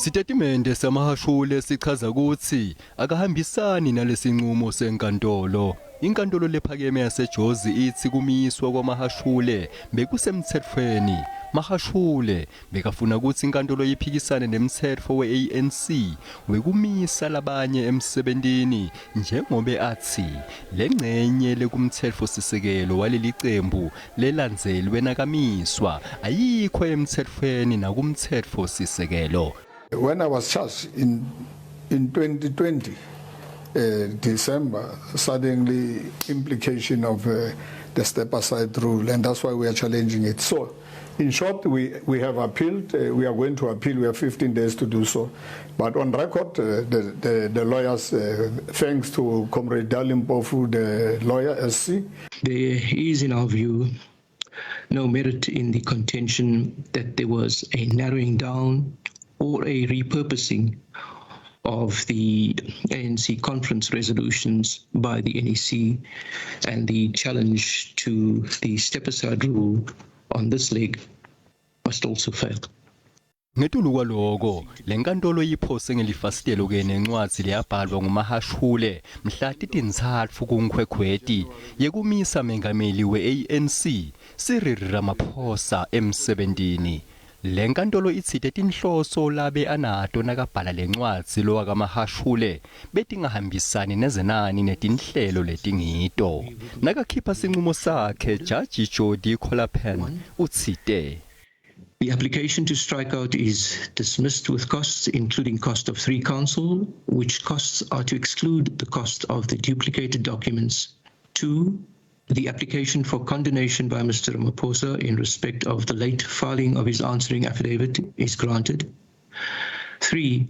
Sitatimende samahashule sichaza ukuthi akahambisani nalesinqumo senkantolo. Inkantolo lephakeme yaseJozi ithi kumiswa kwamahashule bekusemthethweni. Mahashule bekafuna ukuthi inkantolo iphikisane nemthetho we-ANC wekumisa labanye emsebentini njengoba athi lengcenye lekumthetho sisekelo waleli qembu lelandzelwe nakamiswa ayikho emthethweni nakumthetho sisekelo. When I was charged in 2020, December, suddenly implication of the step-aside rule, and that's why we are challenging it. So, in short, we have appealed. We are going to appeal. We have 15 days to do so. But on record, the lawyers, thanks to Comrade Darling Pofu, the lawyer SC. There is, in our view, no merit in the contention that there was a narrowing down or a repurposing of the ANC conference resolutions by the NEC, and the challenge to the step-aside rule on this leg must also fail. Ngetulu kwaloko lenkantolo iphose ngelifasitelo ke nencwadzi leyabhalwa ngumahashule mhla 3 kuNkhwekhweti yekumisa mengameli we-ANC Cyril Ramaphosa emsebentini. Lenkantolo itsite tinhloso labe anato nakabhala lencwadzi lo akamahashule betingahambisani nezenani netinhlelo letingito. Nakakhipha sinqumo sakhe Judge Jody Kolapen utsite The application to strike out is dismissed with costs, including cost of 3 counsel, which costs are to exclude the cost of the duplicated documents. 2, the application for condonation by Mr. Ramaphosa in respect of the late filing of his answering affidavit is granted. 3,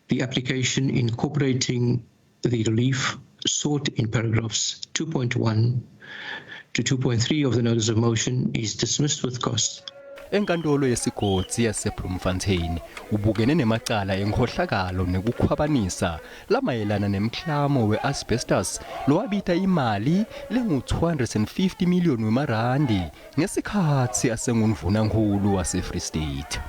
the application incorporating the relief sought in paragraphs 2.1 to 2.3 of the notice of motion is dismissed with costs. Enkantolo yesigodzi yaseBloemfontein ubukene nemacala enkhohlakalo nekukhwabanisa lamayelana nemklamo we-asbestos lowabita imali lengu-250 million wemarandi ngesikhatsi asengunvunankulu wase-Free State.